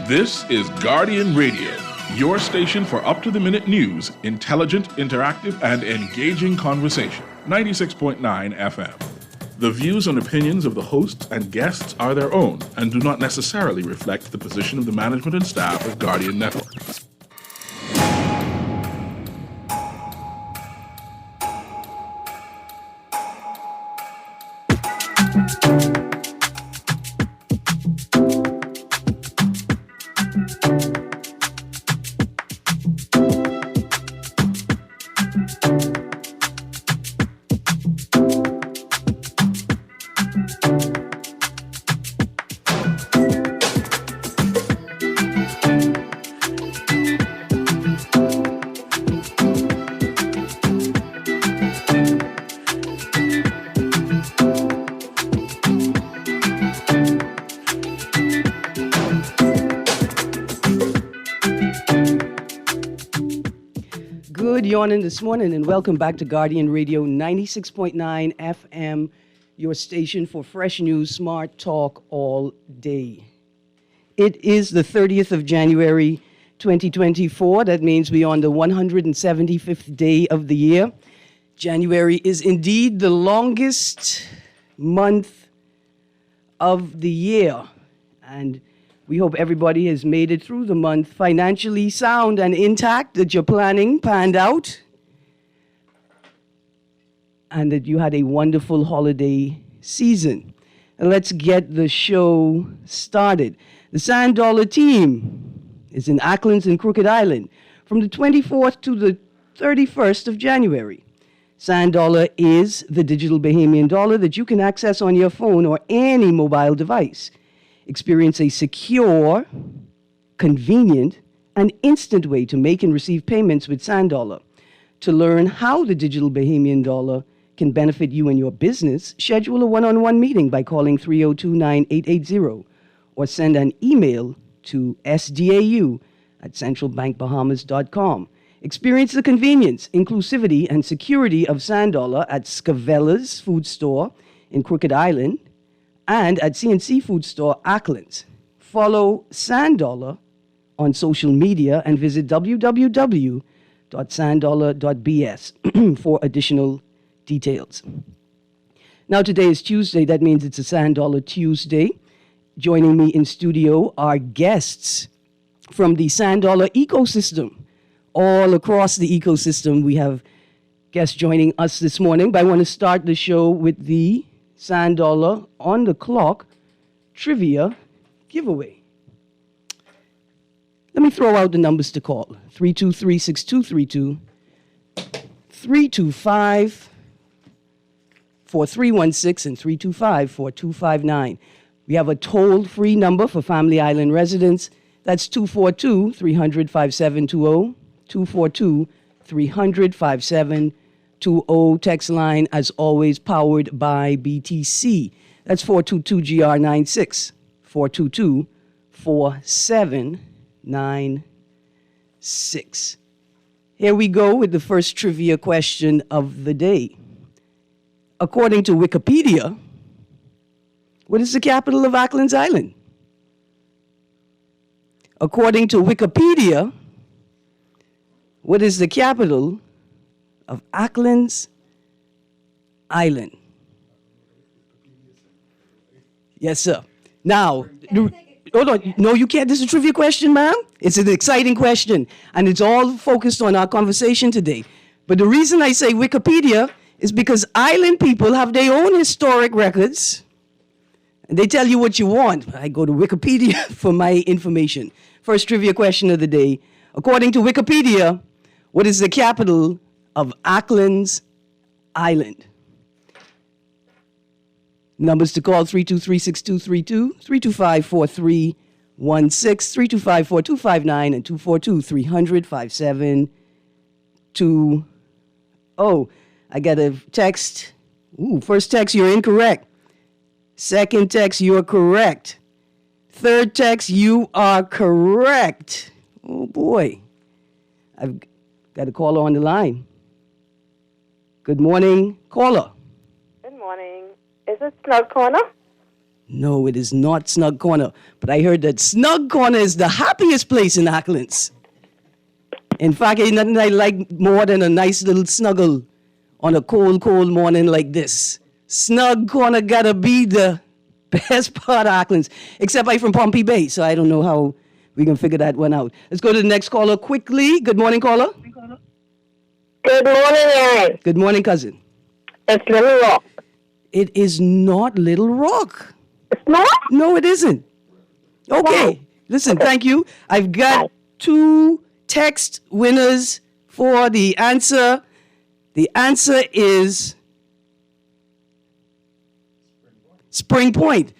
This is Guardian Radio, your station for up-to-the-minute news, intelligent, interactive, and engaging conversation. 96.9 FM. The views and opinions of the hosts and guests are their own and do not necessarily reflect the position of the management and staff of Guardian Network. Good yawning this morning, and welcome back to Guardian Radio 96.9 FM, your station for fresh news, smart talk all day. It is the 30th of January, 2024. That means we're on the 175th day of the year. January is indeed the longest month of the year, and we hope everybody has made it through the month financially sound and intact, that your planning panned out, and that you had a wonderful holiday season. And let's get the show started. The Sand Dollar team is in Acklands and Crooked Island from the 24th to the 31st of January. Sand Dollar is the digital Bahamian dollar that you can access on your phone or any mobile device. Experience a secure, convenient, and instant way to make and receive payments with Sand Dollar. To learn how the digital Bahamian dollar can benefit you and your business, schedule a one-on-one meeting by calling 302-9880 or send an email to sdau@centralbankbahamas.com. Experience the convenience, inclusivity, and security of Sand Dollar at Scavella's Food Store in Crooked Island and at C&C Food Store, Acklands. Follow Sand Dollar on social media and visit www.sanddollar.bs for additional details. Now, today is Tuesday. That means it's a Sand Dollar Tuesday. Joining me in studio are guests from the Sand Dollar ecosystem. All across the ecosystem, we have guests joining us this morning. But I want to start the show with the Sand Dollar on the clock trivia giveaway. Let me throw out the numbers to call. 323-6232, 325-4316, and 325-4259. We have a toll-free number for Family Island residents. That's 242-300-5720, 242-300-5720. Text line, as always, powered by BTC. That's 422-GR96, 422-4796. Here we go with the first trivia question of the day. According to Wikipedia, what is the capital of Acklands Island? According to Wikipedia, what is the capital of Acklands Island? Yes, sir. Now, hold on. No, you can't. This is a trivia question, ma'am. It's an exciting question, and it's all focused on our conversation today. But the reason I say Wikipedia is because island people have their own historic records, and they tell you what you want. I go to Wikipedia for my information. First trivia question of the day. According to Wikipedia, what is the capital of Acklands Island? Numbers to call 323-6232, 325-4316, 325-4259, and 242-300-5720. I got a text. First text, you're incorrect. Second text, you're correct. Third text, you are correct. Oh, boy. I've got a caller on the line. Good morning, caller. Good morning. Is it Snug Corner? No, it is not Snug Corner. But I heard that Snug Corner is the happiest place in Acklands. In fact, ain't nothing I like more than a nice little snuggle on a cold, cold morning like this. Snug Corner gotta be the best part of Acklands. Except I'm from Pompey Bay, so I don't know how we can figure that one out. Let's go to the next caller quickly. Good morning, caller. Good morning, Erin. Good morning, cousin. It's Little Rock. It is not Little Rock. It's not? No, it isn't. Okay. Wow. Listen, thank you. I've got 2 text winners for the answer. The answer is Spring Point.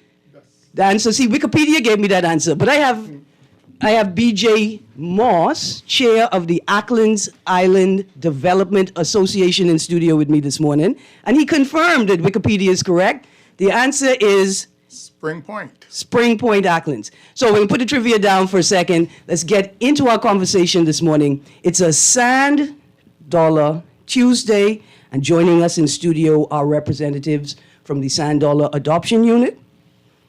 The answer, see, Wikipedia gave me that answer, but I have B.J. Moss, chair of the Acklands Island Development Association, in studio with me this morning, and he confirmed that Wikipedia is correct. The answer is Spring Point. Spring Point, Acklands. So we're going to put the trivia down for a second. Let's get into our conversation this morning. It's a Sand Dollar Tuesday, and joining us in studio are representatives from the Sand Dollar Adoption Unit,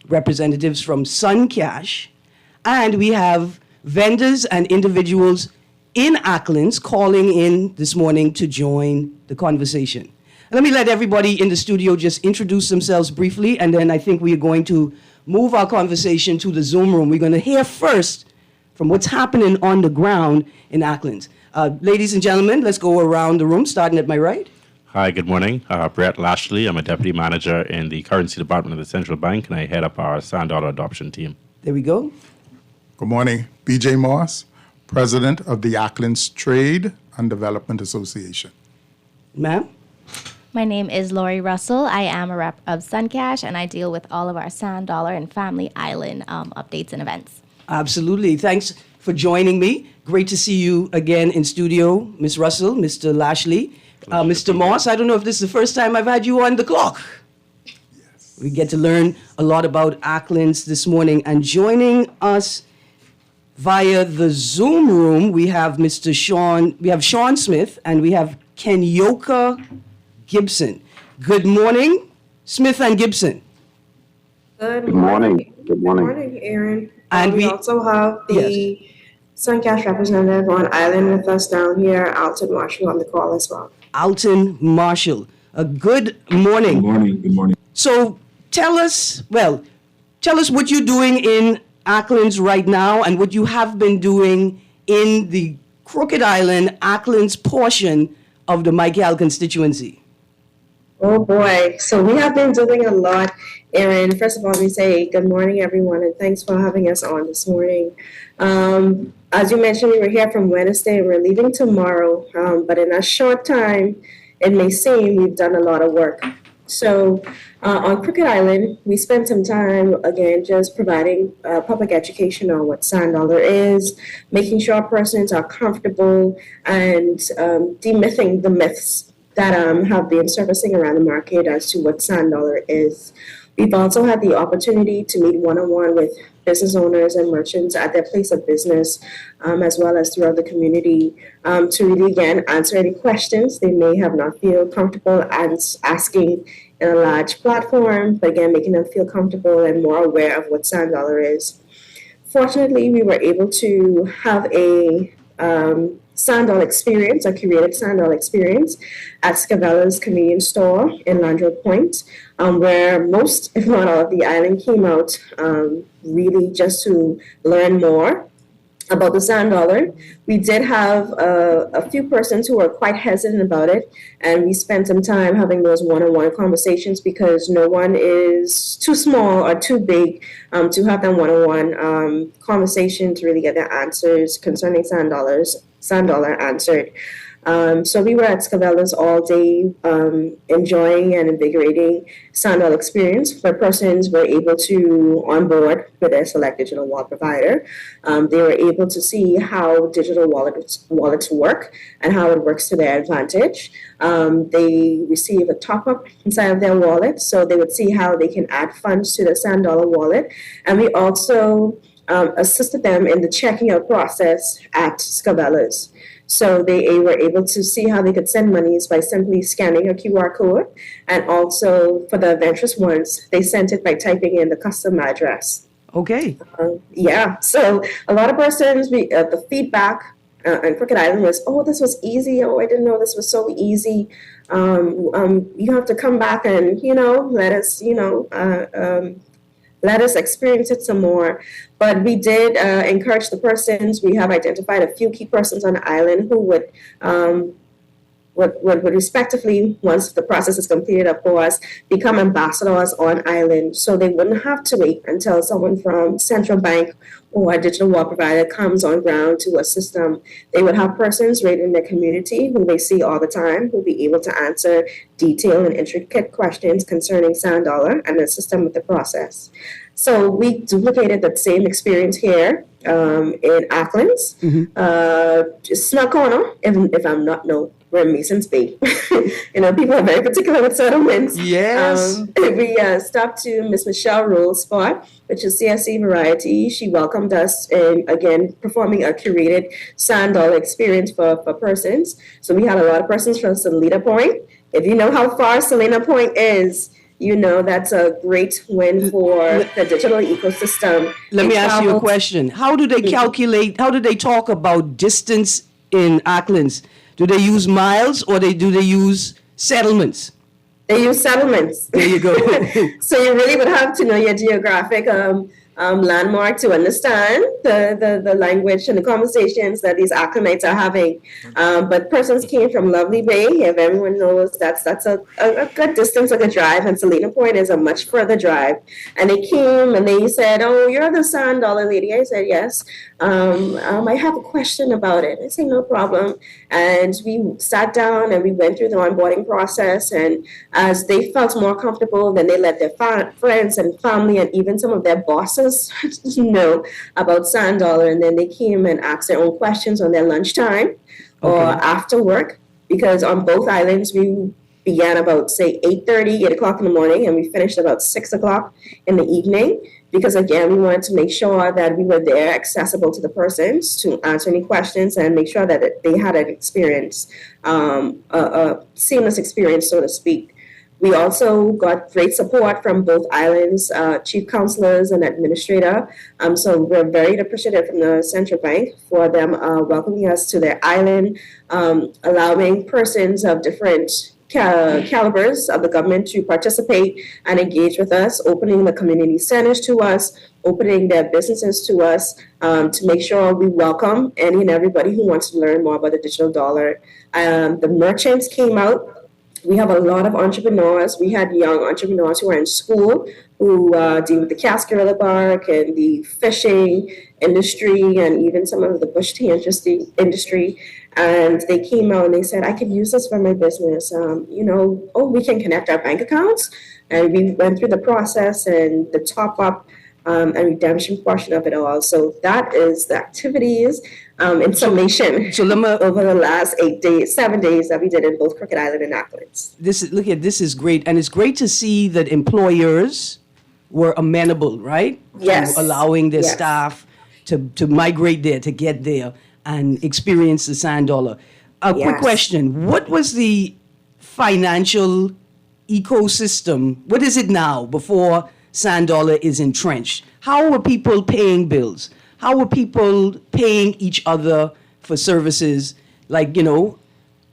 representatives from Sun Cash, and we have vendors and individuals in Acklands calling in this morning to join the conversation. Let me let everybody in the studio just introduce themselves briefly, and then I think we are going to move our conversation to the Zoom room. We're going to hear first from what's happening on the ground in Acklands. Ladies and gentlemen, let's go around the room, starting at my right. Hi, good morning. Brett Lashley. I'm a deputy manager in the currency department of the Central Bank, and I head up our Sand Dollar adoption team. There we go. Good morning. B.J. Moss, president of the Acklands Trade and Development Association. Ma'am? My name is Lori Russell. I am a rep of Suncash, and I deal with all of our Sand Dollar and Family Island updates and events. Absolutely. Thanks for joining me. Great to see you again in studio, Ms. Russell, Mr. Lashley. Mr. Moss, I don't know if this is the first time I've had you on the clock. Yes. We get to learn a lot about Acklands this morning. And joining us via the Zoom room, we have Sean Smith, and we have Kenyoka Gibson. Good morning, Smith and Gibson. Good morning. Good morning. Good morning, Erin. And we also have the Suncash representative on island with us down here, Alton Marshall, on the call as well. Alton Marshall. Good morning. Good morning. Good morning. So tell us what you're doing in Acklands right now and what you have been doing in the Crooked Island, Acklands portion of the Michael constituency. Oh boy. So we have been doing a lot, Erin. First of all, we say good morning, everyone, and thanks for having us on this morning. As you mentioned, we were here from Wednesday. We're leaving tomorrow, but in a short time, it may seem we've done a lot of work. So on Crooked Island, we spent some time, again, just providing public education on what Sand Dollar is, making sure persons are comfortable, and demything the myths that have been surfacing around the market as to what Sand Dollar is. We've also had the opportunity to meet one-on-one with business owners and merchants at their place of business, as well as throughout the community, to really, again, answer any questions they may have not feel comfortable asking in a large platform, but again, making them feel comfortable and more aware of what Sand Dollar is. Fortunately, we were able to have a Sand Dollar experience, a curated Sand Dollar experience at Scavella's convenience store in Landro Point, where most, if not all, of the island came out really just to learn more about the Sand Dollar. We did have a few persons who were quite hesitant about it, and we spent some time having those one-on-one conversations because no one is too small or too big to have that one-on-one conversation to really get their answers concerning Sand Dollar answered. So we were at Scavella's all day, enjoying and invigorating Sand Dollar experience where persons were able to onboard with their select digital wallet provider. They were able to see how digital wallets work and how it works to their advantage. They receive a top-up inside of their wallet, so they would see how they can add funds to the Sand Dollar wallet. And we also assisted them in the checking out process at Scabella's. So they were able to see how they could send monies by simply scanning a QR code. And also for the adventurous ones, they sent it by typing in the custom address. Okay. Yeah, so a lot of persons, the feedback on Crooked Island was, oh, this was easy. Oh, I didn't know this was so easy. You have to come back and, let us experience it some more. But we did encourage the persons. We have identified a few key persons on the island who would respectively, once the process is completed, of course, become ambassadors on island. So they wouldn't have to wait until someone from central bank or a digital wallet provider comes on ground to assist them. They would have persons right in their community who they see all the time, who will be able to answer detailed and intricate questions concerning Sand Dollar and assist them with the process. So we duplicated that same experience here in Acklands. Snug corner, if I'm not we're in Masons Bay. People are very particular with settlements. Yes. We stopped to Miss Michelle Roll's spot, which is CSC Variety. She welcomed us in, again, performing a curated Sand Dollar experience for persons. So we had a lot of persons from Salina Point. If you know how far Salina Point is, that's a great win for the digital ecosystem. Let me ask you a question. How do they calculate, how do they talk about distance in Acklands? Do they use miles or do they use settlements? They use settlements. There you go. So you really would have to know your geographic landmark to understand the language and the conversations that these Acklanites are having. But persons came from Lovely Bay. If everyone knows, that's a good distance, a good drive, and Salina Point is a much further drive. And they came and they said, "Oh, you're the Sand Dollar lady." I said, "Yes. I have a question about it." I said, "No problem." And we sat down and we went through the onboarding process. And as they felt more comfortable, then they let their friends and family and even some of their bosses know about Sand Dollar. And then they came and asked their own questions on their lunchtime or after work, because on both islands we began about, say, 8 o'clock in the morning, and we finished about 6 o'clock in the evening. Because again, we wanted to make sure that we were there, accessible to the persons, to answer any questions and make sure that they had an experience, a seamless experience, so to speak. We also got great support from both islands, chief counselors and administrator. So we're very appreciative from the central bank for them welcoming us to their island, allowing persons of different calibers of the government to participate and engage with us, opening the community centers to us, opening their businesses to us, to make sure we welcome any and everybody who wants to learn more about the digital dollar. The merchants came out. We have a lot of entrepreneurs. We had young entrepreneurs who are in school who deal with the cascarilla bark and the fishing industry and even some of the bush tea industry. And they came out and they said, "I could use this for my business. We can connect our bank accounts." And we went through the process and the top up and redemption portion of it all. So that is the activities in summation over the last 7 days that we did in both Crooked Island and Acklands. This is great. And it's great to see that employers were amenable, right? Yes. To allowing their staff to migrate there, to get there and experience the Sand Dollar. Quick question. What was the financial ecosystem? What is it now before Sand Dollar is entrenched? How were people paying bills? How were people paying each other for services? Like,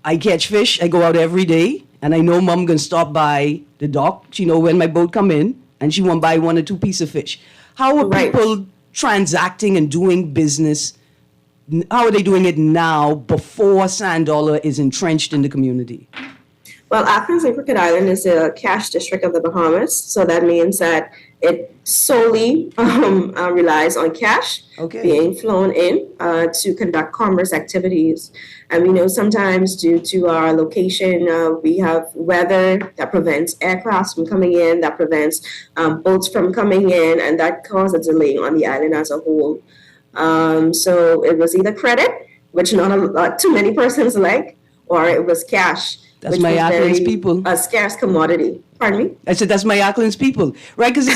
I catch fish, I go out every day, and I know mom gonna stop by the dock. She know when my boat come in, and she want to buy 1 or 2 pieces of fish. How are people transacting and doing business? How are they doing it now before Sand Dollar is entrenched in the community? Well, Acklands and Crooked Island is a cash district of the Bahamas, so that means that it solely relies on cash being flown in to conduct commerce activities. And we know sometimes due to our location, we have weather that prevents aircrafts from coming in, that prevents boats from coming in, and that causes a delay on the island as a whole. So it was either credit, which not too many persons like, or it was cash. That's my Acklands people. A scarce commodity. Pardon me? I said, that's my Acklands people, right? Because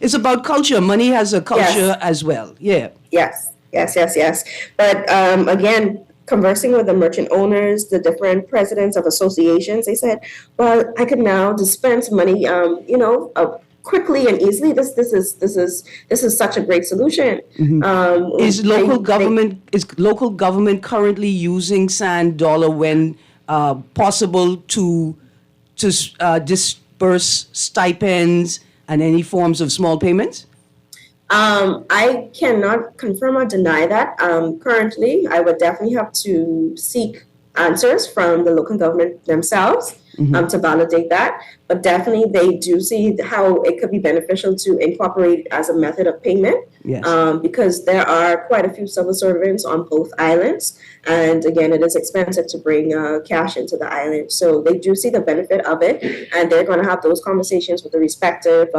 it's It's about culture. Money has a culture as well. Yeah. Yes. But again, conversing with the merchant owners, the different presidents of associations, they said, "Well, I can now dispense money, quickly and easily. This is such a great solution." Is local government currently using sand dollar when possible to disperse stipends and any forms of small payments? I cannot confirm or deny that. Currently, I would definitely have to seek answers from the local government themselves to validate that. But definitely, they do see how it could be beneficial to incorporate as a method of payment. Yes. Because there are quite a few civil servants on both islands. And again, it is expensive to bring cash into the island. So they do see the benefit of it. And they're going to have those conversations with the respective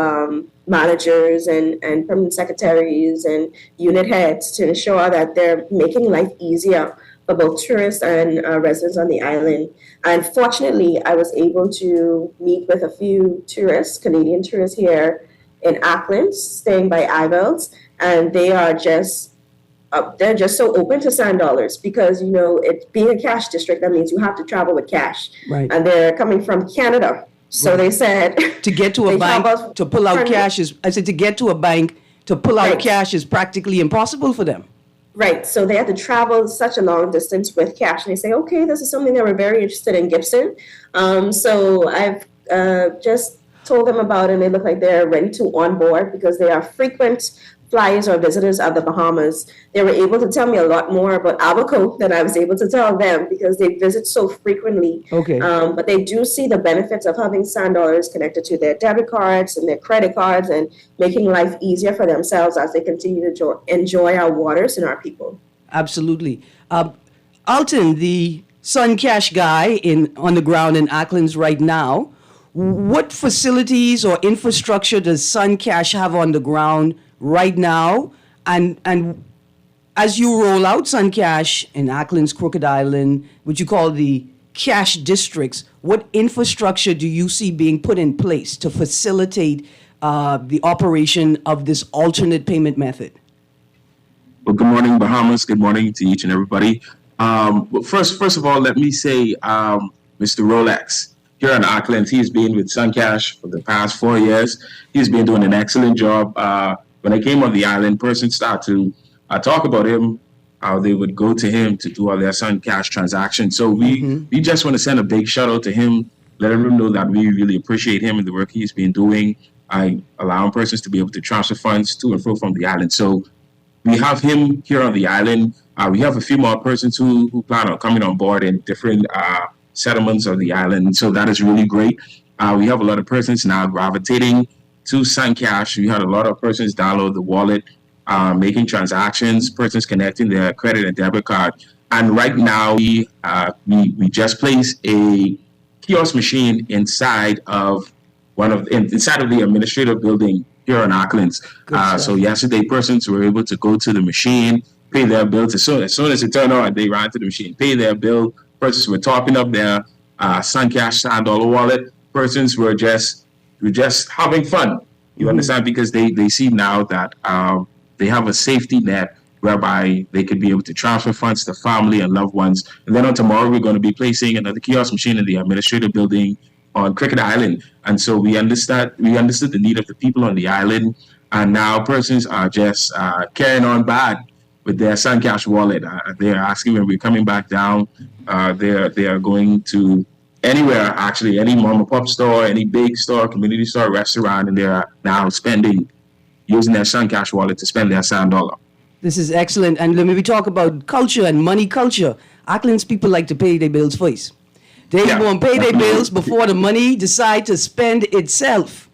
managers and permanent secretaries and unit heads to ensure that they're making life easier for both tourists and residents on the island. And fortunately, I was able to meet with a few tourists, Canadian tourists here in Auckland, staying by Ivels, and they are just they're just so open to sand dollars because, it being a cash district, that means you have to travel with cash. Right. And they're coming from Canada. So they said to get to a bank to pull out cash to get to a bank to pull out cash is practically impossible for them. Right. So they had to travel such a long distance with cash. And they say, okay, this is something that we're very interested in Gibson. So I've just told them about it, and they look like they're ready to onboard because they are frequent flyers or visitors of the Bahamas. They were able to tell me a lot more about Abaco than I was able to tell them because they visit so frequently. Okay. But they do see the benefits of having sand dollars connected to their debit cards and their credit cards and making life easier for themselves as they continue to enjoy our waters and our people. Absolutely. Alton, the Sun Cash guy on the ground in Acklands right now, what facilities or infrastructure does Sun Cash have on the ground right now? And as you roll out Sun Cash in Acklands, Crooked Island, what you call the cash districts, what infrastructure do you see being put in place to facilitate the operation of this alternate payment method? Well, good morning, Bahamas. Good morning to each and everybody. Well, first of all, let me say, Mr. Rolex, here in Auckland, he's been with Sun Cash for the past 4 years. He's been doing an excellent job. When I came on the island, persons started to talk about him, how they would go to him to do all their Sun Cash transactions. So we just want to send a big shout out to him, let him know that we really appreciate him and the work he's been doing, allowing persons to be able to transfer funds to and fro from the island. So we have him here on the island. We have a few more persons who plan on coming on board in different settlements of the island. So that is really great. We have a lot of persons now gravitating to Sun Cash. We had a lot of persons download the wallet, making transactions, persons connecting their credit and debit card. And right now, we just placed a kiosk machine inside of the administrative building here in Auckland. So yesterday, persons were able to go to the machine, pay their bills. As soon as it turned on, they ran to the machine, pay their bill. Persons were topping up their Sun Cash sand dollar wallet. Persons were just having fun. You understand? Because they see now that they have a safety net whereby they could be able to transfer funds to family and loved ones. And then on tomorrow, we're going to be placing another kiosk machine in the administrative building on Cricket Island. And so we understood the need of the people on the island. And now persons are just carrying on bad with their Sun Cash wallet. They're asking when we're coming back down. They are going to anywhere, actually, any mom and pop store, any big store, community store, restaurant, and they are now using their Sun Cash wallet to spend their sand dollar. This is excellent. And when we talk about culture and money culture, Auckland's people like to pay their bills first. They won't pay their bills before the money decide to spend itself.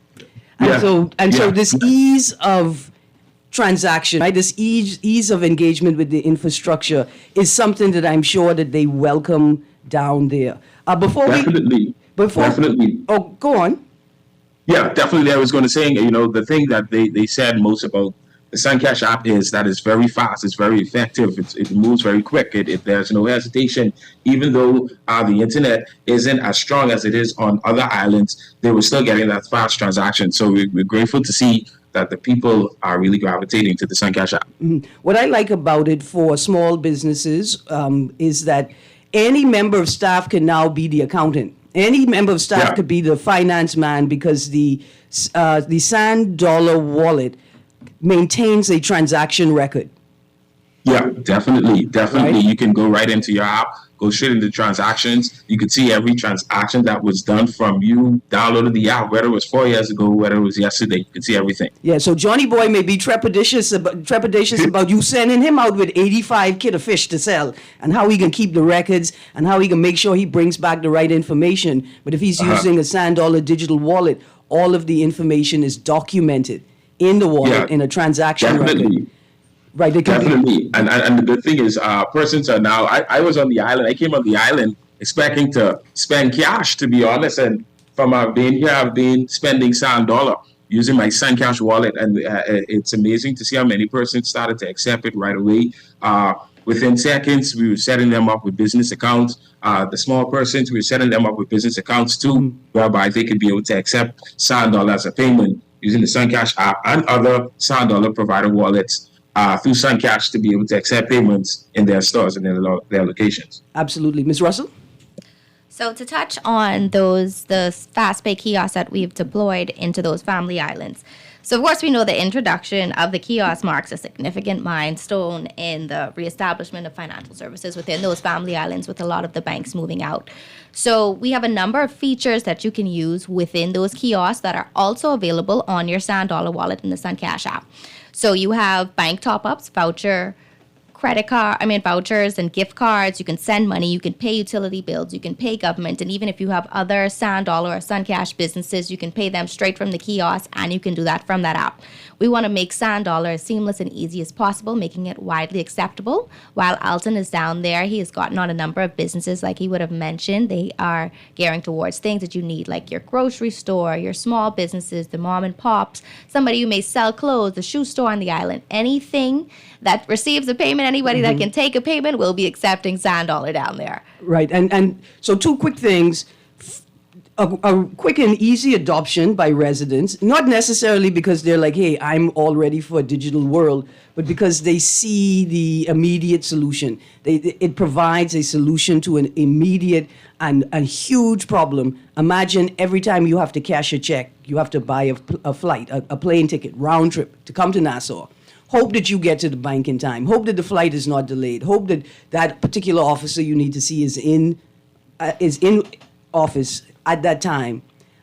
And so this ease of transaction, right? This ease of engagement with the infrastructure is something that I'm sure that they welcome down there. Definitely. Oh, go on. Yeah, definitely. I was going to say, the thing that they said most about the Sun Cash app is that it's very fast, it's very effective, it moves very quick, there's no hesitation. Even though the internet isn't as strong as it is on other islands, they were still getting that fast transaction. So we're grateful to see that the people are really gravitating to the SunCash app. What I like about it for small businesses is that any member of staff can now be the accountant. Any member of staff could be the finance man because the Sand Dollar wallet maintains a transaction record. Yeah, definitely. Right. You can go right into your app, go straight into transactions. You can see every transaction that was done from you downloaded the app, whether it was 4 years ago, whether it was yesterday. You can see everything. Yeah, so Johnny Boy may be trepidatious about you sending him out with 85 kilo fish to sell and how he can keep the records and how he can make sure he brings back the right information. But if he's using a Sand Dollar digital wallet, all of the information is documented in the wallet in a transaction record. Right, Definitely. And the good thing is, persons are now, I was on the island. I came on the island expecting to spend cash, to be honest. And from being here, I've been spending Sand Dollar using my SunCash wallet. And it's amazing to see how many persons started to accept it right away. Within seconds, we were setting them up with business accounts. The small persons, we were setting them up with business accounts too, whereby they could be able to accept Sand Dollar as a payment using the SunCash app and other Sand Dollar provider wallets. Through SunCash to be able to accept payments in their stores and in their locations. Absolutely. Ms. Russell? So to touch on the fast pay kiosks that we've deployed into those family islands. So of course we know the introduction of the kiosk marks a significant milestone in the reestablishment of financial services within those family islands with a lot of the banks moving out. So we have a number of features that you can use within those kiosks that are also available on your Sand Dollar wallet in the SunCash app. So you have bank top-ups, vouchers and gift cards. You can send money, you can pay utility bills, you can pay government, and even if you have other Sand Dollar or SunCash businesses, you can pay them straight from the kiosk, and you can do that from that app. We want to make Sand Dollar as seamless and easy as possible, making it widely acceptable. While Alton is down there, he has gotten on a number of businesses like he would have mentioned. They are gearing towards things that you need, like your grocery store, your small businesses, the mom and pops, somebody who may sell clothes, the shoe store on the island. Anything that receives a payment, anybody that can take a payment will be accepting Sand Dollar down there. Right, and so two quick things. A quick and easy adoption by residents, not necessarily because they're like, hey, I'm all ready for a digital world, but because they see the immediate solution. It provides a solution to an immediate and a huge problem. Imagine every time you have to cash a check, you have to buy a flight, a plane ticket, round trip to come to Nassau. Hope that you get to the bank in time. Hope that the flight is not delayed. Hope that that particular officer you need to see is in office at that time.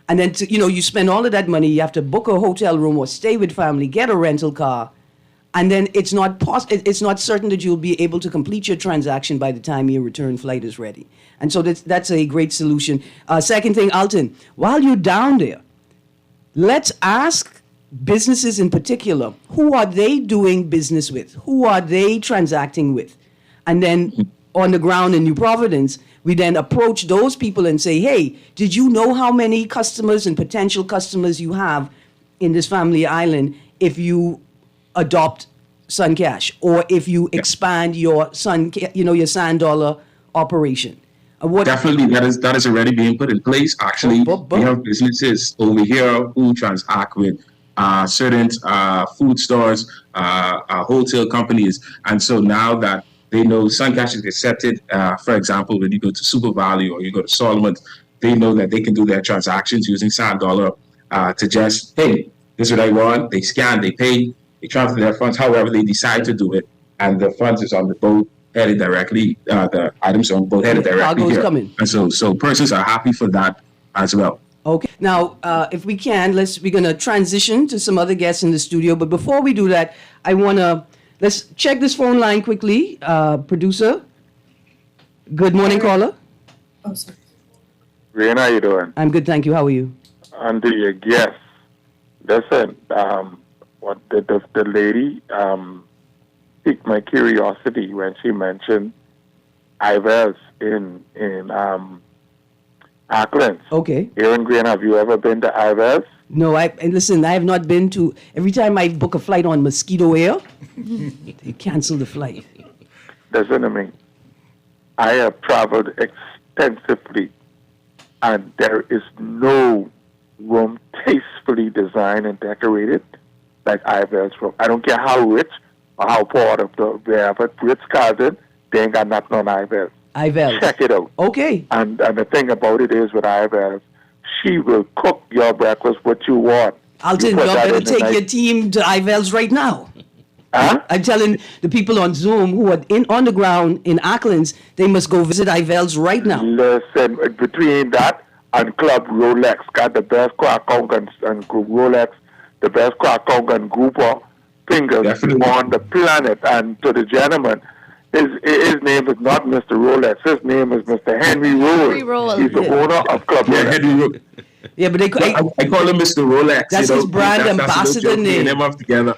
And then, you spend all of that money. You have to book a hotel room or stay with family, get a rental car. And then it's not certain that you'll be able to complete your transaction by the time your return flight is ready. And so that's a great solution. Second thing, Alton, while you're down there, let's ask businesses in particular, who are they doing business with? Who are they transacting with? And then on the ground in New Providence, we then approach those people and say, hey, did you know how many customers and potential customers you have in this family island if you adopt SunCash or if you expand your Sand Dollar operation? Definitely, that is already being put in place. Actually, we have businesses over here who transact with certain food stores, wholesale companies, and so now that they know SunCash is accepted, for example, when you go to Super Value or you go to Solomon, they know that they can do their transactions using Sand Dollar to just, hey, this is what I want. They scan, they pay, they transfer their funds, however they decide to do it, and the funds is on the boat headed directly. The items are on the boat headed directly here. Coming. And so persons are happy for that as well. Okay. Now, if we can, we're going to transition to some other guests in the studio. But before we do that, let's check this phone line quickly. Producer. Good morning, caller. Oh, sorry. Greene, how you doing? I'm good, thank you. How are you? Under your guest. Listen, what the lady piqued my curiosity when she mentioned IVES in Auckland. Okay. Erin, Greene, have you ever been to IVES? No, and listen, I have not been to. Every time I book a flight on Mosquito Air, they cancel the flight. Listen to me. I have traveled extensively, and there is no room tastefully designed and decorated like IVL's from. I don't care how rich or how poor they have a rich cousin, they ain't got nothing on IVL. IVL. Check it out. Okay. And the thing about it is with IVL, she will cook your breakfast what you want. Alton, you better take your team to IVL's right now. Huh? I'm telling the people on Zoom who are on the ground in Acklands, they must go visit IVL's right now. Listen, between that and Club Rolex, got the best crack and Group Rolex, the best crack and grouper fingers on the planet. And to the gentleman, his name is not Mr. Rolex. His name is Mr. Henry Roll. He's the owner of Club Rolex. Henry Roll. Yeah, but I call him Mr. Rolex. That's his brand ambassador name. Them up together.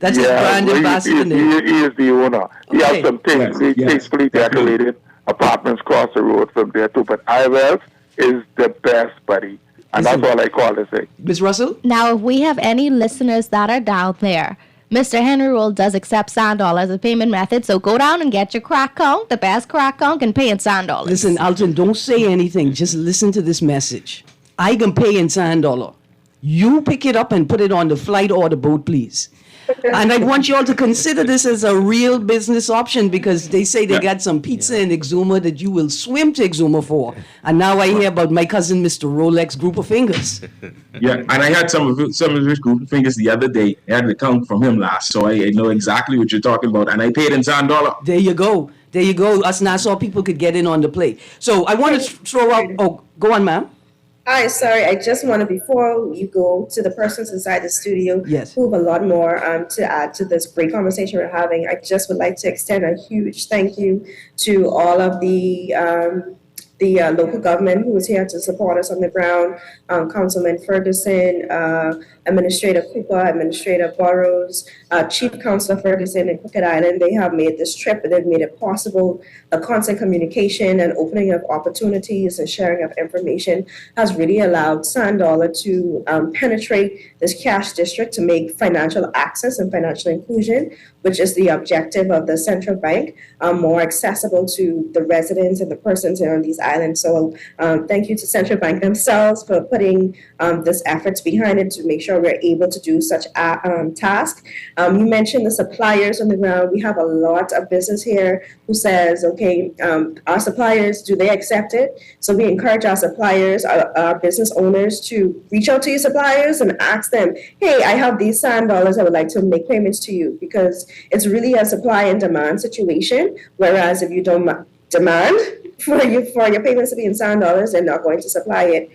That's his brand ambassador name. He is the owner. He has some things tastefully decorated apartments across the road from there too. But IVL is the best, buddy. And that's all I call to say. Ms. Russell? Now, if we have any listeners that are down there, Mr. Henry Roll does accept sand dollars as a payment method, so go down and get your crack conch, the best crack conch, and pay in sand dollars. Listen, Alton, don't say anything. Just listen to this message. I can pay in sand dollar. You pick it up and put it on the flight or the boat, please. And I want you all to consider this as a real business option because they say they got some pizza in Exuma that you will swim to Exuma for. And now I hear about my cousin, Mr. Rolex Group of Fingers. Yeah, and I had some of his group of fingers the other day. I had an account from him last, so I know exactly what you're talking about. And I paid in sand dollar. There you go. There you go. Us Nassau people could get in on the play. So I want to throw out. Oh, go on, ma'am. Hi, sorry. I just want to, before you go to the persons inside the studio Yes. who have a lot more to add to this great conversation we're having, I just would like to extend a huge thank you to all of the local government who was here to support us on the ground, Councilman Ferguson, Administrator Cooper, Administrator Burrows, Chief Councilor Ferguson in Crooked Island. They have made this trip and they've made it possible. The constant communication and opening of opportunities and sharing of information has really allowed Sand Dollar to penetrate this cash district to make financial access and financial inclusion, which is the objective of the central bank, more accessible to the residents and the persons here on these islands. So thank you to central bank themselves for putting this efforts behind it to make sure we're able to do such a task. You mentioned the suppliers on the ground. We have a lot of business here who says, okay, our suppliers, do they accept it? So we encourage our suppliers, our business owners to reach out to your suppliers and ask them, hey, I have these sand dollars, I would like to make payments to you, because it's really a supply and demand situation. Whereas if you don't demand for your payments to be in sand dollars, they're not going to supply it.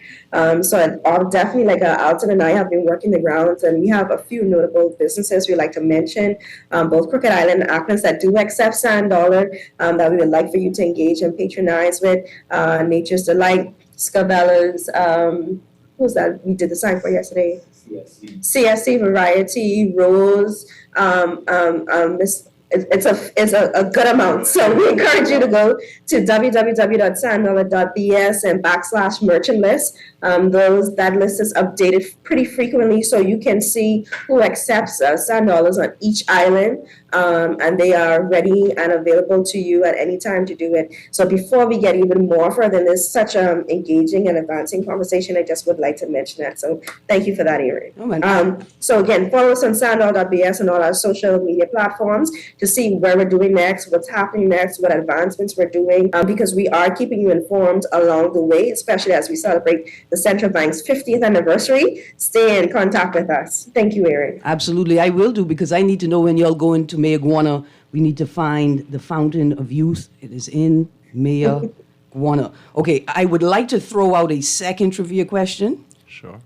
So I'll definitely, like Alton and I have been working the grounds, and we have a few notable businesses we like to mention, both Crooked Island and Acklands that do accept sand dollar, that we would like for you to engage and patronize with. Nature's Delight, Scabella's, who's that we did the sign for yesterday? CSC Variety, Rose, it's a good amount. So we encourage you to go to www.sanddollar.bs and /merchant list. That list is updated pretty frequently, so you can see who accepts sand dollars on each island, and they are ready and available to you at any time to do it. So before we get even more further in this such engaging and advancing conversation, I just would like to mention that. So thank you for that, Erin. So again, follow us on sanddollar.bs and all our social media platforms to see where we're doing next, what's happening next, what advancements we're doing, because we are keeping you informed along the way, especially as we celebrate the Central Bank's 50th anniversary. Stay in contact with us. Thank you, Erin. Absolutely, I will do, because I need to know when y'all go into Mayaguana, we need to find the Fountain of Youth. It is in Mayaguana. Okay, I would like to throw out a second trivia question. Sure.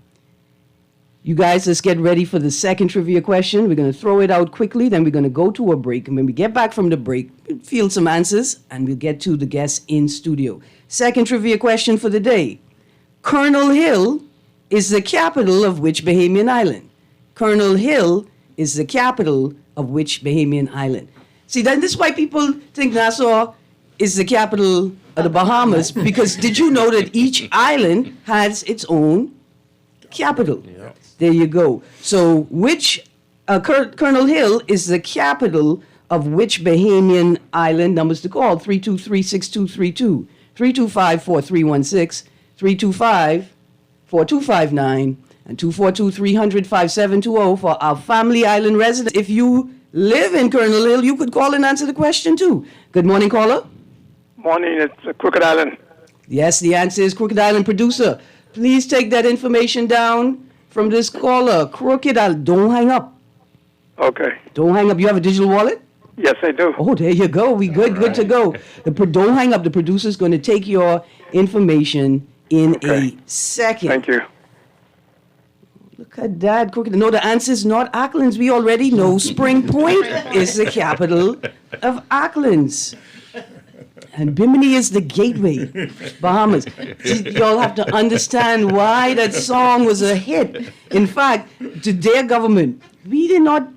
You guys, let's get ready for the second trivia question. We're going to throw it out quickly, then we're going to go to a break. And when we get back from the break, we'll field some answers, and we'll get to the guests in studio. Second trivia question for the day. Colonel Hill is the capital of which Bahamian island? Colonel Hill is the capital of which Bahamian island? See, this is why people think Nassau is the capital of the Bahamas, because did you know that each island has its own capital? Yeah. There you go. So which Colonel Hill is the capital of which Bahamian island? Numbers to call, 323-6232, 325-4316, 325-4259, and 242-300-5720 for our Family Island residents. If you live in Colonel Hill, you could call and answer the question too. Good morning, caller. Morning, it's Crooked Island. Yes, the answer is Crooked Island. Producer, please take that information down from this caller. Crooked Island, don't hang up. Okay. Don't hang up. You have a digital wallet? Yes, I do. Oh, there you go. We good to go. Don't hang up. The producer's going to take your information in a second. Thank you. Look at that. No, the answer is not Acklands. We already know Spring Point is the capital of Acklands. And Bimini is the gateway, Bahamas. Y'all have to understand why that song was a hit. In fact, to their government, we not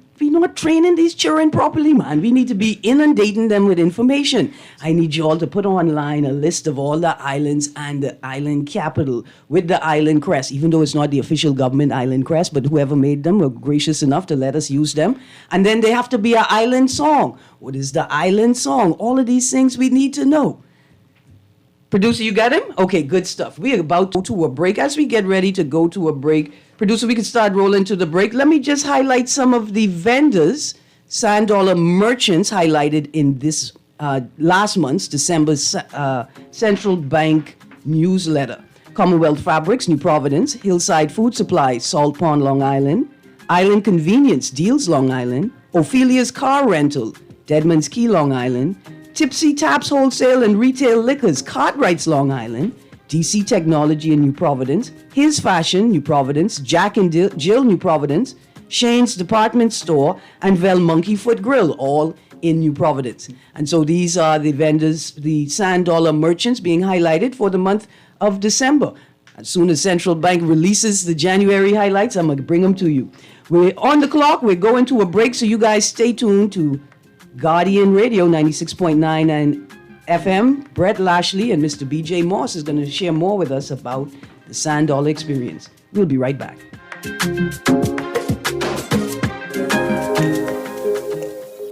training these children properly, man. We need to be inundating them with information. I need you all to put online a list of all the islands and the island capital with the island crest, even though it's not the official government island crest, but whoever made them were gracious enough to let us use them. And then they have to be an island song. What is the island song? All of these things we need to know. Producer, you got him? Okay, good stuff. We are about to go to a break. As we get ready to go to a break, producer, we can start rolling to the break. Let me just highlight some of the vendors, Sand Dollar merchants highlighted in this last month's December Central Bank newsletter. Commonwealth Fabrics, New Providence, Hillside Food Supply, Salt Pond, Long Island, Island Convenience, Deals, Long Island, Ophelia's Car Rental, Deadman's Key, Long Island, Tipsy Taps Wholesale and Retail Liquors, Cartwright's, Long Island, DC Technology in New Providence, His Fashion, New Providence, Jack and Jill, New Providence, Shane's Department Store, and Vel Monkey Foot Grill, all in New Providence. And so these are the vendors, the Sand Dollar merchants being highlighted for the month of December. As soon as Central Bank releases the January highlights, I'm going to bring them to you. We're on the clock. We're going to a break, so you guys stay tuned to Guardian Radio 96.9 and FM. Brett Lashley and Mr. BJ Moss is going to share more with us about the Sand Dollar experience. We'll be right back.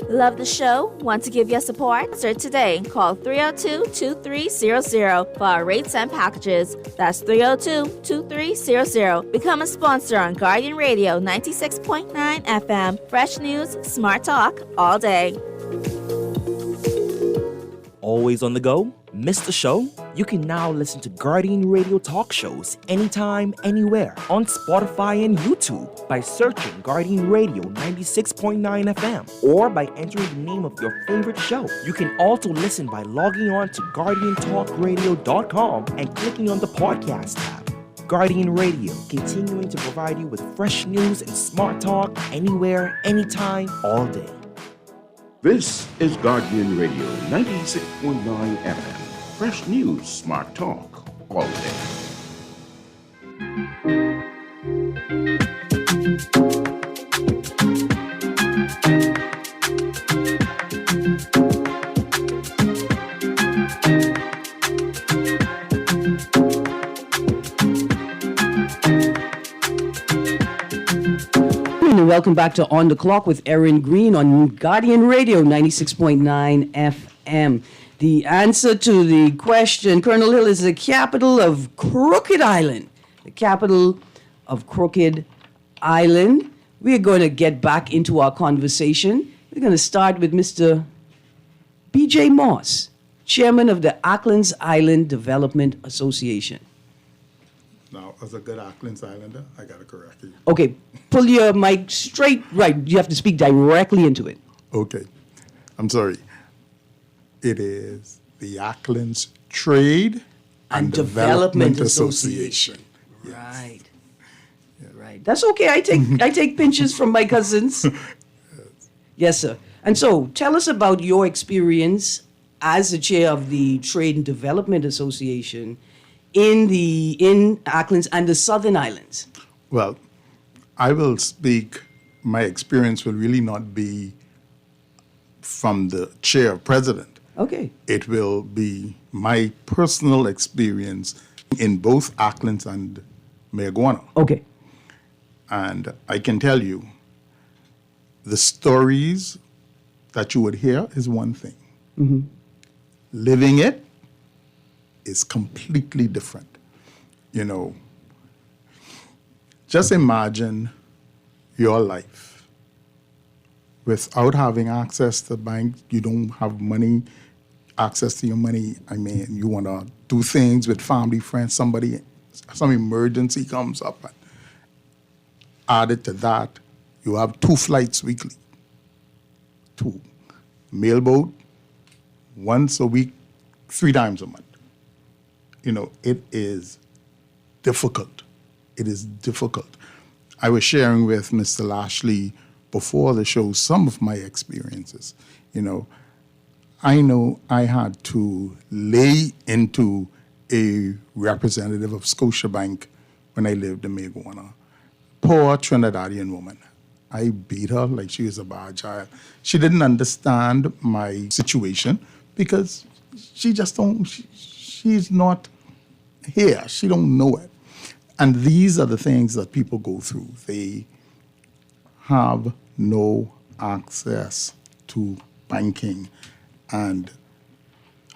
Love the show? Want to give your support? Start today. Call 302-2300 for our rates and packages. That's 302-2300. Become a sponsor on Guardian Radio 96.9 FM. Fresh news, smart talk, all day. Always on the go? Missed the show? You can now listen to Guardian Radio talk shows anytime, anywhere on Spotify and YouTube by searching Guardian Radio 96.9 FM or by entering the name of your favorite show. You can also listen by logging on to GuardianTalkRadio.com and clicking on the podcast tab. Guardian Radio, continuing to provide you with fresh news and smart talk anywhere, anytime, all day. This is Guardian Radio 96.9 FM. Fresh news, smart talk, all day. Welcome back to On the Clock with Erin Greene on Guardian Radio 96.9 FM. The answer to the question, Colonel Hill is the capital of Crooked Island. The capital of Crooked Island. We're going to get back into our conversation. We're going to start with Mr. BJ Moss, chairman of the Acklands Island Development Association. Now, as a good Acklands Islander, I got to correct you. Okay, pull your mic straight right. You have to speak directly into it. Okay, I'm sorry. It is the Acklands Trade and Development Association. Yes. Right. Yeah. Right. That's okay. I take pinches from my cousins. Yes, sir. And so, tell us about your experience as the chair of the Trade and Development Association in Acklands and the Southern Islands. Well, I will speak. My experience will really not be from the chair president. Okay. It will be my personal experience in both Acklands and Mayaguana. Okay. And I can tell you, the stories that you would hear is one thing. Mm-hmm. Living it is completely different. You know, Just imagine your life without having access to the bank. You don't have money, access to your money. I mean, you want to do things with family, friends, some emergency comes up. And added to that, you have 2 flights weekly. 2. Mailboat, once a week, 3 times a month. It is difficult. It is difficult. I was sharing with Mr. Lashley before the show some of my experiences. I know I had to lay into a representative of Scotiabank when I lived in Meguana. Poor Trinidadian woman. I beat her like she was a bad child. She didn't understand my situation because she's not here. She don't know it. And these are the things that people go through. They have no access to banking. And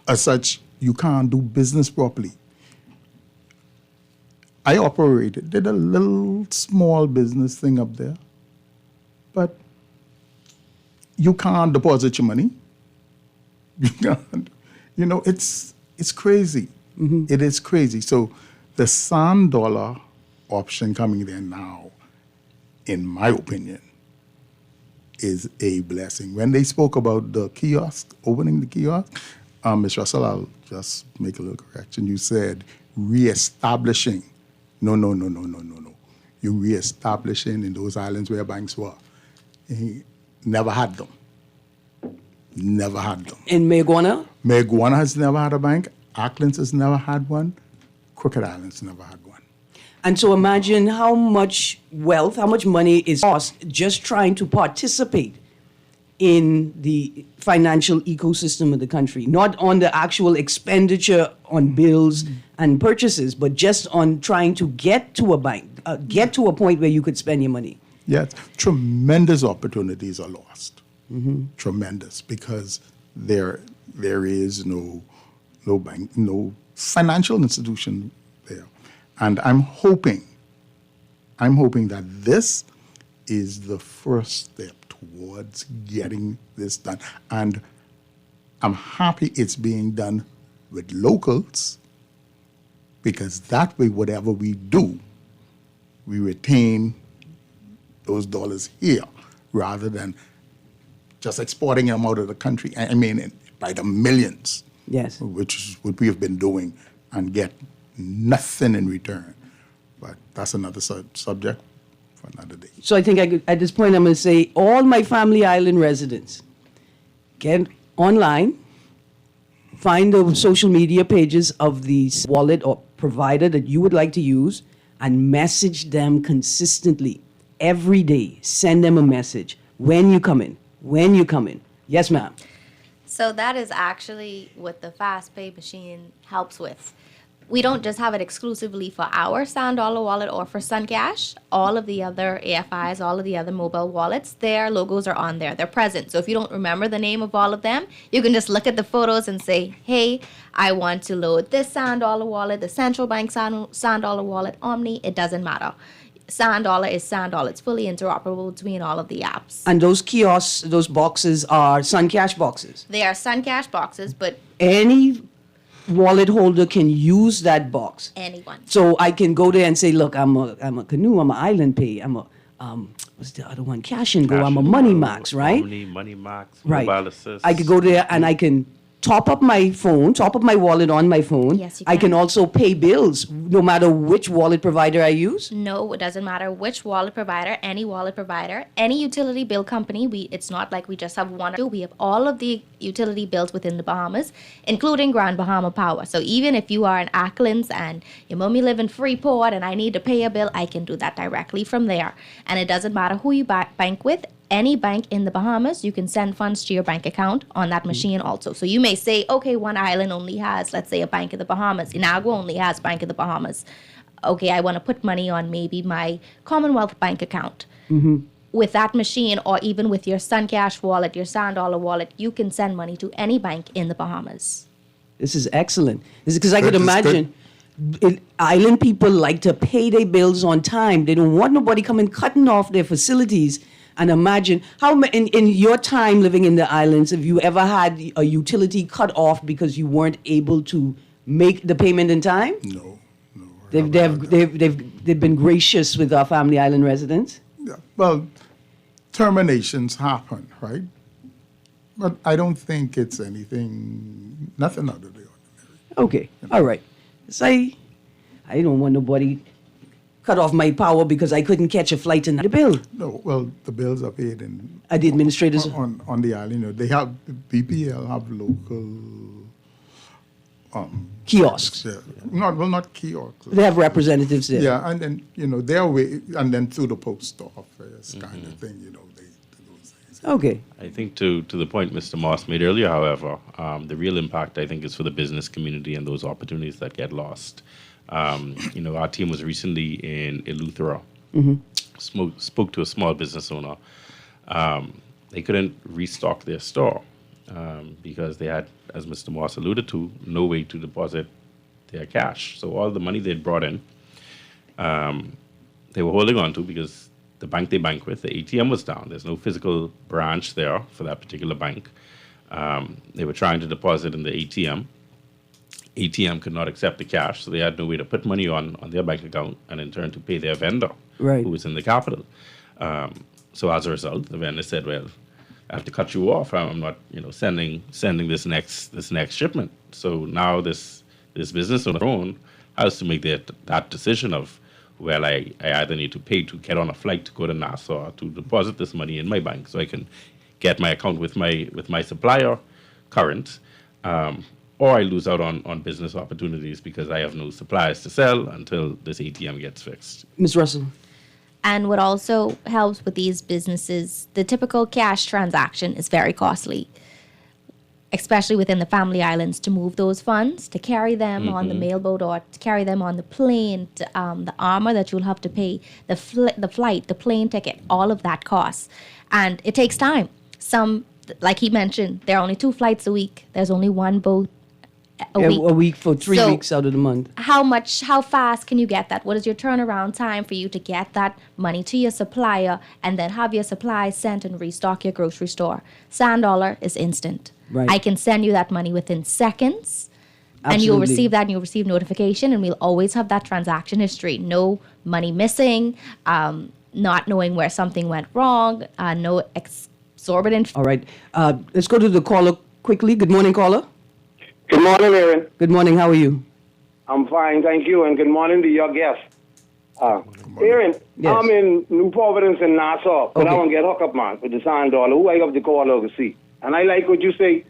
as such, you can't do business properly. I did a little small business thing up there, but you can't deposit your money. You can't, it's crazy. Mm-hmm. It is crazy. So the sand dollar option coming there now, in my opinion, is a blessing. When they spoke about the kiosk, opening the kiosk, Ms. Russell, I'll just make a little correction. You said reestablishing. No. You're reestablishing in those islands where banks were. He never had them. Never had them. In Meguana? Meguana has never had a bank. Auckland has never had one. Crooked Islands never had one. And so imagine how much wealth, how much money is lost just trying to participate in the financial ecosystem of the country, not on the actual expenditure on bills and purchases, but just on trying to get to a bank, get to a point where you could spend your money. Yes, tremendous opportunities are lost. Mm-hmm. Tremendous, because there is no bank, no financial institution there. And I'm hoping that this is the first step towards getting this done. And I'm happy it's being done with locals, because that way, whatever we do, we retain those dollars here rather than just exporting them out of the country. I mean, by the millions. Yes. Which is what we have been doing, and get nothing in return. But that's another subject for another day. So I think at this point I'm going to say all my family island residents, get online, find the social media pages of the wallet or provider that you would like to use, and message them consistently every day. Send them a message. When you come in. Yes, ma'am. So that is actually what the Fast Pay machine helps with. We don't just have it exclusively for our Sand Dollar wallet or for SunCash. All of the other AFIs, all of the other mobile wallets, their logos are on there. They're present. So if you don't remember the name of all of them, you can just look at the photos and say, hey, I want to load this Sand Dollar wallet, the Central Bank Sand Dollar wallet, Omni. It doesn't matter. Sand Dollar is Sand Dollar. It's fully interoperable between all of the apps. And those kiosks, those boxes are SunCash boxes? They are SunCash boxes, but any wallet holder can use that box. Anyone. So I can go there and say, look, I'm a Canoe, I'm an Island Pay, I'm a, what's the other one? Cash and Go, I'm a Money Max, right? Money Max, right. Mobile Assist. I could go there and I can top up my wallet on my phone. Yes, you can. I can also pay bills no matter which wallet provider I use. No, it doesn't matter which wallet provider, any utility bill company. It's not like we just have one or two. We have all of the utility bills within the Bahamas, including Grand Bahama Power. So even if you are in Auckland and your mommy live in Freeport and I need to pay a bill, I can do that directly from there. And it doesn't matter who you bank with. Any bank in the Bahamas, you can send funds to your bank account on that machine also. So you may say, okay, one island only has, let's say, a Bank of the Bahamas. Inagua only has Bank of the Bahamas. Okay, I want to put money on maybe my Commonwealth Bank account. Mm-hmm. With that machine, or even with your SunCash wallet, your Sand Dollar wallet, you can send money to any bank in the Bahamas. This is excellent. This is because I could imagine Island people like to pay their bills on time. They don't want nobody coming cutting off their facilities. And imagine in your time living in the islands, have you ever had a utility cut off because you weren't able to make the payment in time? No. They've been gracious with our family island residents. Yeah. Well, terminations happen, right? But I don't think it's nothing out of the ordinary. Okay, all right. Say, I don't want nobody cut off my power because I couldn't catch a flight in the bill. No, well, the bills are paid in At the administrators. on the island. They have BPL have local kiosks. Yeah. Not kiosks. They have representatives there. Yeah, and then their way, and then through the post office kind of thing. They do those things. Okay. I think to the point Mr. Moss made earlier, however, the real impact, I think, is for the business community and those opportunities that get lost. Our team was recently in Eleuthera, spoke to a small business owner. They couldn't restock their store because they had, as Mr. Moss alluded to, no way to deposit their cash. So all the money they'd brought in, they were holding on to because the bank they bank with, the ATM was down. There's no physical branch there for that particular bank. They were trying to deposit in the ATM. ATM could not accept the cash, so they had no way to put money on their bank account and in turn to pay their vendor, who was in the capital. So as a result, the vendor said, "Well, I have to cut you off. I'm not, sending this next shipment." So now this business on their own has to make that decision of, well, I either need to pay to get on a flight to go to Nassau to deposit this money in my bank so I can get my account with my supplier current. Or I lose out on business opportunities because I have no supplies to sell until this ATM gets fixed. Ms. Russell. And what also helps with these businesses, the typical cash transaction is very costly, especially within the family islands, to move those funds, to carry them on the mailboat or to carry them on the plane, the armor that you'll have to pay, the flight, the plane ticket, all of that costs. And it takes time. Some, like he mentioned, there are only 2 flights a week. There's only one boat a week for 3 weeks out of the month. How fast can you get that? What is your turnaround time for you to get that money to your supplier and then have your supplies sent and restock your grocery store? Sand Dollar is instant. Right. I can send you that money within seconds. Absolutely. And you'll receive that and you'll receive notification and we'll always have that transaction history. No money missing, not knowing where something went wrong, no exorbitant. All right. Let's go to the caller quickly. Good morning, caller. Good morning, Erin. Good morning. How are you? I'm fine, thank you, and good morning to your guest. Erin, Yes. I'm in New Providence in Nassau, but I want to get hooked up, man, with the $100. Who I have to call over to see? And I like what you say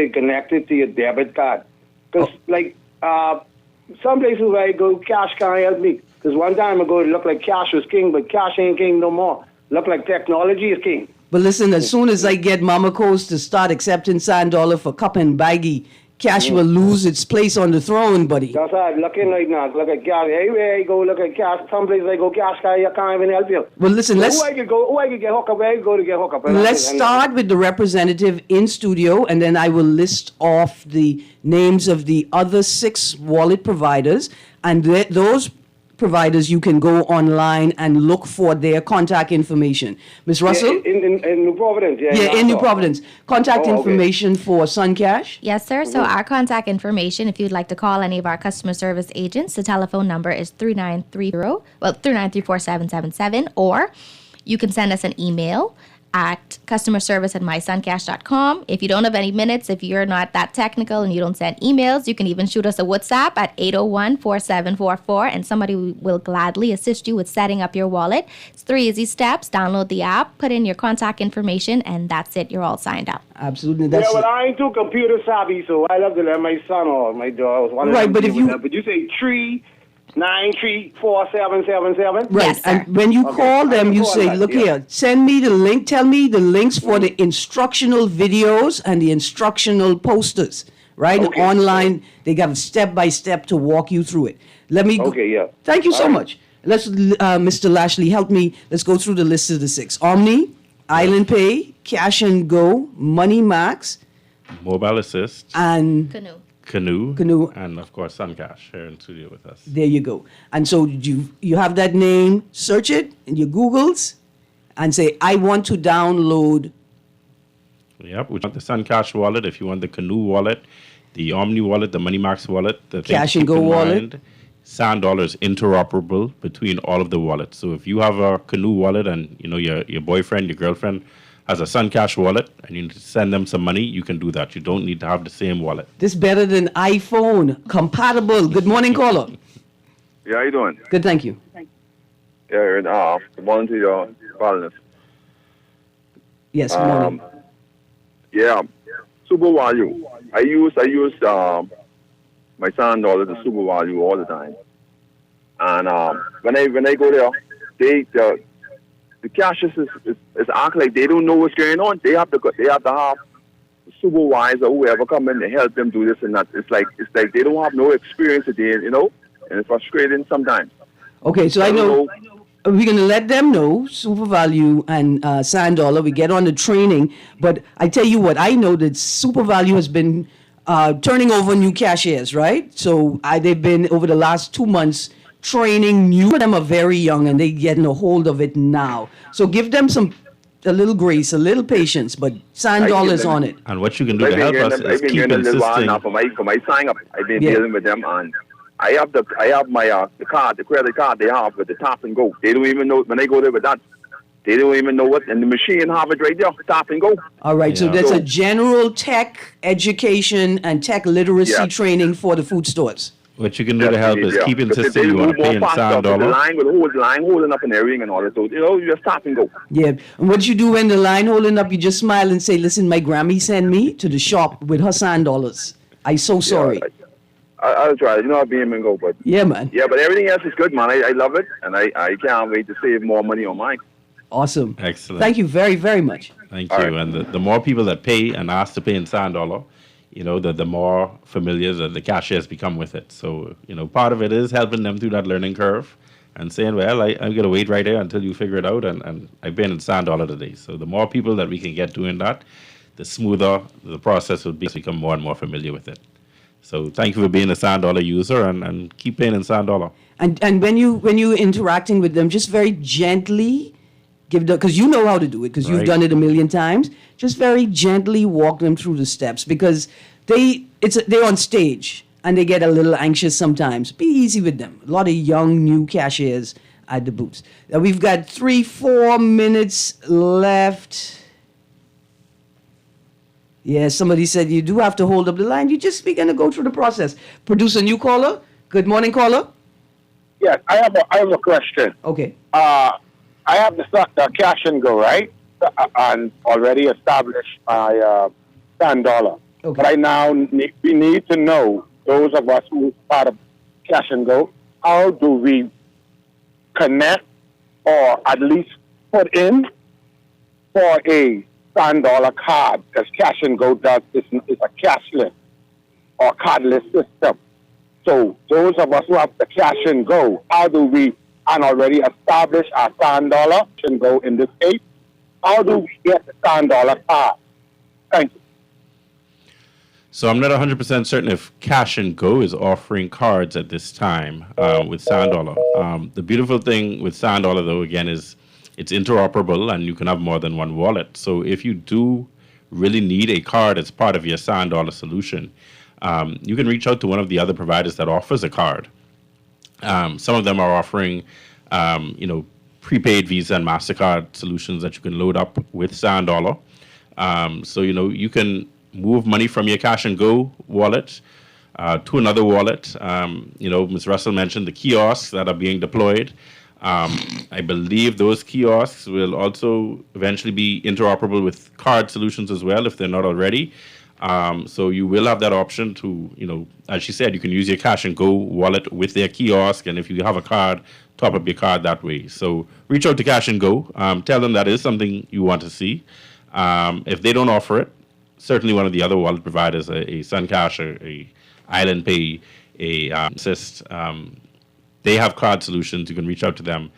connected to your debit card. Because, some places where I go, cash can't help me. Because one time ago, it looked like cash was king, but cash ain't king no more. Look like technology is king. But listen, as soon as I get Mama Coast to start accepting $100 for cup and baggie, cash will lose its place on the throne, buddy. That's how I'm looking right now. Look at cash. Everywhere I go, look at cash. Some places I go, cash can't even help you. Well, listen, Who I could get hooked up? Where I go to get hooked up? Let's start with the representative in studio, and then I will list off the names of the other 6 wallet providers, and those providers you can go online and look for their contact information. Ms. Russell? In New Providence, in New Providence. Contact information for SunCash? Yes, sir. So our contact information, if you'd like to call any of our customer service agents, the telephone number is 3934-777, or you can send us an email at customerservice@mysuncash.com. If you don't have any minutes, if you're not that technical and you don't send emails, you can even shoot us a WhatsApp at 801-4744, and somebody will gladly assist you with setting up your wallet. It's 3 easy steps. Download the app, put in your contact information, and that's it. You're all signed up. Absolutely. I ain't too computer savvy, so I love to let my son or my daughter. But you say 3934777. Right. Yes, sir. And when you call them, you say, look here, send me the link, tell me the links for the instructional videos and the instructional posters, right? Online, they got step-by-step to walk you through it. Thank you so much. Let's, Mr. Lashley, help me. Let's go through the list of the 6. Omni, Island Pay, Cash and Go, Money Max, Mobile Assist, and Canoe, and of course Suncash here in studio with us. There you go. And so you have that name, search it in your Googles, and say, I want to download. Yep, we want the Suncash wallet. If you want the Canoe wallet, the Omni wallet, the MoneyMax wallet, the Cash and Go wallet. Sand Dollar is interoperable between all of the wallets. So if you have a Canoe wallet and your boyfriend, your girlfriend has a Suncash wallet and you need to send them some money, you can do that. You don't need to have the same wallet. This better than iPhone, compatible. Good morning, caller. Yeah, how you doing? Good, thank you. Yeah, Erin, good morning to your panelists. Yes, good morning. Yeah, super value. I use my Sand Dollar to super value all the time. And when I go there, the cashiers is act like they don't know what's going on. They have to have the supervisor, whoever come in to help them do this and that. It's like they don't have no experience today, and it's frustrating sometimes. Okay, so I know we're going to let them know, Super Value and Sand Dollar. We get on the training. But I tell you what, I know that Super Value has been turning over new cashiers, right? So they've been, over the last 2 months, training new. Some of them are very young and they're getting a hold of it now. So give them a little grace, a little patience, but Sand Dollar is on it. And what you can do to help us is keep insisting. For my sign up, I've been dealing with them, and I have my the credit card they have with the tap and go. They don't even know when they go there with that. They don't even know what, and the machine have it right there, tap and go. All right, so there's a general tech education and tech literacy training for the food stores. What you can do to help is keep insisting you want to pay in Sand Dollar. The line holding up and everything and all that. So, you just tap and go. Yeah. And what you do when the line holding up, you just smile and say, listen, my Grammy sent me to the shop with her Sand Dollars. I'm so sorry. I'll try. I'll be in and go. But yeah, man. Yeah, but everything else is good, man. I love it. And I can't wait to save more money on mine. Awesome. Excellent. Thank you very, very much. Thank you. Right. And the more people that pay and ask to pay in Sand Dollar, the more familiar the cashiers become with it. So, part of it is helping them through that learning curve and saying, well, I'm going to wait right here until you figure it out. And I've been in Sand Dollar today. So the more people that we can get doing that, the smoother the process will be to become more and more familiar with it. So thank you for being a Sand Dollar user and keep paying in Sand Dollar. And when you interacting with them, just very gently give them, because you know how to do it, because you've done it a million times. Just very gently walk them through the steps, because they're on stage and they get a little anxious sometimes. Be easy with them. A lot of young new cashiers at the booths. We've got 3-4 minutes left. Yeah, somebody said you do have to hold up the line. We're going to go through the process. Produce a new caller. Good morning, caller. Yes, I have a question. Okay. I have the cash and go, right? And already established my Sand Dollar. Okay. But we need to know, those of us who are part of cash and go, how do we connect or at least put in for a Sand Dollar card? Because cash and go does is a cashless or cardless system. So those of us who have the cash and go, how do we already establish our Sand Dollar and go in this case? How do we get the Sand Dollar card? Thank you. So I'm not 100% certain if Cash and Go is offering cards at this time with Sand Dollar. The beautiful thing with Sand Dollar, though, again, is it's interoperable and you can have more than one wallet. So if you do really need a card as part of your Sand Dollar solution, you can reach out to one of the other providers that offers a card. Some of them are offering, prepaid Visa and MasterCard solutions that you can load up with Sand Dollar. So, you can move money from your Cash and Go wallet to another wallet. Ms. Russell mentioned the kiosks that are being deployed. I believe those kiosks will also eventually be interoperable with card solutions as well, if they're not already. So you will have that option to, as she said, you can use your Cash and Go wallet with their kiosk. And if you have a card, top up your card that way. So reach out to Cash and Go. Tell them that is something you want to see. If they don't offer it, certainly one of the other wallet providers, a Suncash, a Island Pay, a Assist, they have card solutions. You can reach out to them,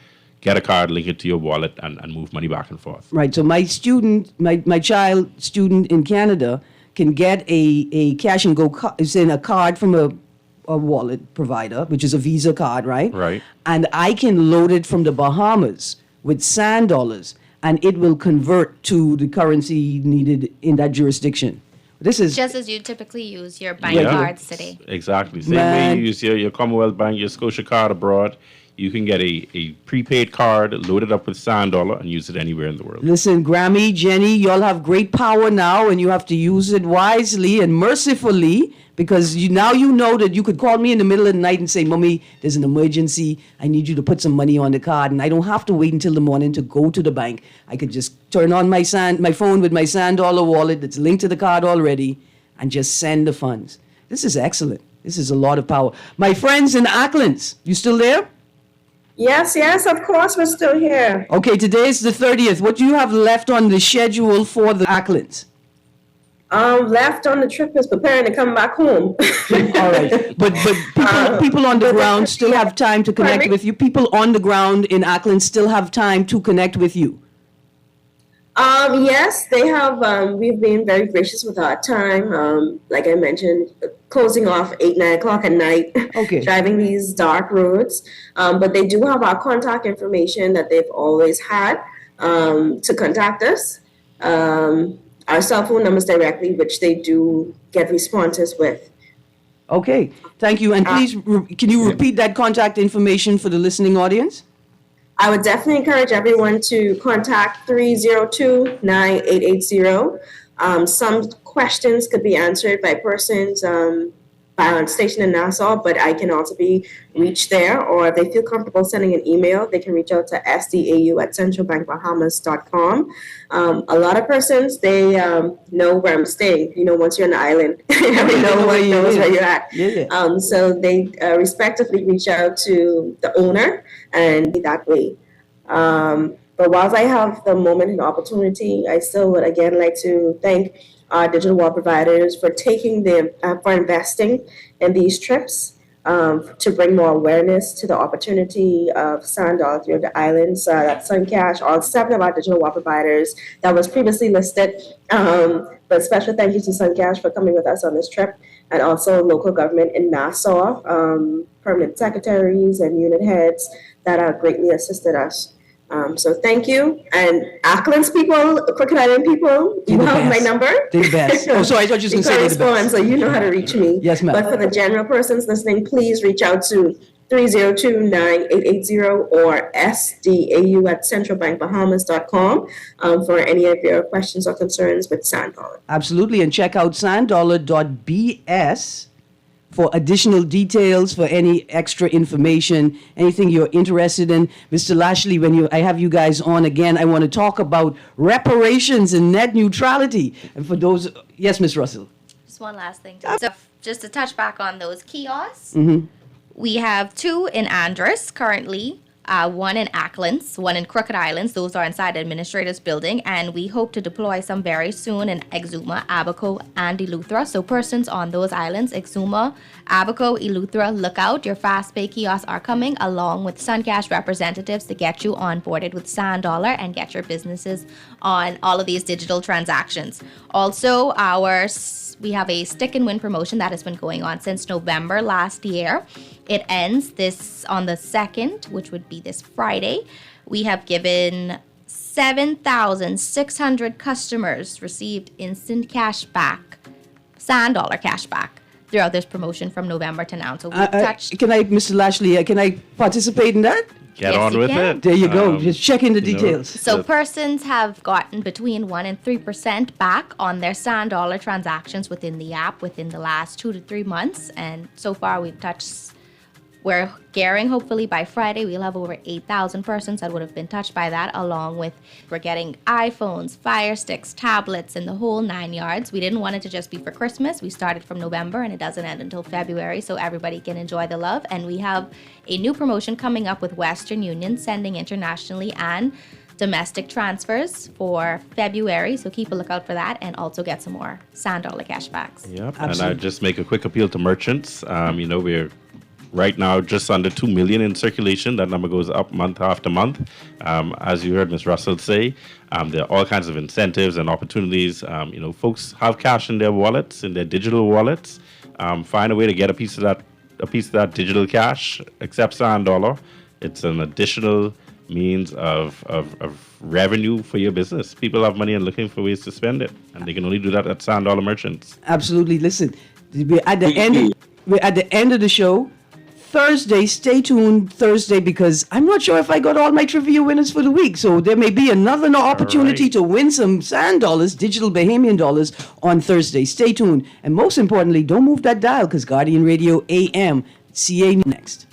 get a card, link it to your wallet, and move money back and forth. Right. So my child student in Canada can get a cash and go, it's in a card from a wallet provider, which is a Visa card, right? Right. And I can load it from the Bahamas with sand dollars, and it will convert to the currency needed in that jurisdiction. This is just as you typically use your bank Yeah. cards today. Exactly. Same way you use your Commonwealth Bank, your Scotia card abroad. You can get a prepaid card, load it up with sand dollar, and use it anywhere in the world. Listen, Grammy, Jenny, y'all have great power now, and you have to use it wisely and mercifully, because now you know that you could call me in the middle of the night and say, Mommy, there's an emergency. I need you to put some money on the card, and I don't have to wait until the morning to go to the bank. I could just turn on my phone with my sand dollar wallet that's linked to the card already and just send the funds. This is excellent. This is a lot of power. My friends in Acklands, you still there? Yes, of course, we're still here. Okay, today is the 30th. What do you have left on the schedule for the Acklands? Left on the trip is preparing to come back home. All right. But people on the ground still have time to connect with you. People on the ground in Acklands still have time to connect with you. Yes, they have. We've been very gracious with our time. Like I mentioned, closing off 8, 9 o'clock at night, driving these dark roads. But they do have our contact information that they've always had to contact us. Our cell phone numbers directly, which they do get responses with. Okay, thank you. And please, can you repeat that contact information for the listening audience? I would definitely encourage everyone to contact 302-9880. Some questions could be answered by persons stationed in Nassau, but I can also be reached there. Or if they feel comfortable sending an email, they can reach out to sdau@centralbankbahamas.com. A lot of persons, they know where I'm staying. Once you're on the island, everyone knows where you're at. Yeah. So they respectively reach out to the owner and be that way. But whilst I have the moment and opportunity, I still would again like to thank our digital wallet providers for for investing in these trips to bring more awareness to the opportunity of sand dollar through the islands. That's Suncash, all 7 of our digital wallet providers that was previously listed. But special thank you to Suncash for coming with us on this trip, and also local government in Nassau, permanent secretaries and unit heads that have greatly assisted us. So thank you. And Acklands people, Crooked Island people, you have my number. They're the best. Oh, sorry, I thought you were going to say they're the best. So you know how to reach me. Yes, ma'am. But for the general persons listening, please reach out to 302-9880 or sdau@centralbankbahamas.com for any of your questions or concerns with sand dollar. Absolutely. And check out sanddollar.bs for additional details, for any extra information, anything you're interested in. Mr. Lashley, when I have you guys on again, I want to talk about reparations and net neutrality. And for those, yes, Ms. Russell. Just one last thing. So just to touch back on those kiosks, Mm-hmm. we have 2 in Andros currently, 1 in Acklands, 1 in Crooked Islands. Those are inside the administrator's building, and we hope to deploy some very soon in Exuma, Abaco, and Eleuthera. So persons on those islands, Exuma, Abaco, Eleuthera, look out. Your fast pay kiosks are coming, along with Suncash representatives to get you onboarded with Sand Dollar and get your businesses on all of these digital transactions. Also, we have a stick and win promotion that has been going on since November last year. It ends on the 2nd, which would be this Friday. We have given 7,600 customers received instant cash back, sand dollar cash back, throughout this promotion from November to now. So we've touched. Mr. Lashley, can I participate in that? Get on with it. There you go. Just check in the details. So persons have gotten between 1% and 3% back on their sand dollar transactions within the app within the last 2 to 3 months. And so far we're gearing, hopefully by Friday, we'll have over 8,000 persons that would have been touched by that, along with we're getting iPhones, Fire Sticks, tablets, and the whole 9 yards. We didn't want it to just be for Christmas. We started from November, and it doesn't end until February, so everybody can enjoy the love. And we have a new promotion coming up with Western Union, sending internationally and domestic transfers for February, so keep a lookout for that, and also get some more sand dollar cashbacks. Yep. And I just make a quick appeal to merchants. We're right now just under 2 million in circulation. That number goes up month after month. As you heard Ms. Russell say, there are all kinds of incentives and opportunities. Folks have cash in their wallets, in their digital wallets. Find a way to get a piece of that digital cash. Accept Sand Dollar. It's an additional means of revenue for your business. People have money and looking for ways to spend it, and they can only do that at Sand Dollar Merchants. Absolutely. Listen, we're at the end of the show. Thursday, stay tuned Thursday, because I'm not sure if I got all my trivia winners for the week. So there may be another opportunity to win some Sand Dollars, digital Bahamian dollars, on Thursday. Stay tuned. And most importantly, don't move that dial, because Guardian Radio AM, CA next.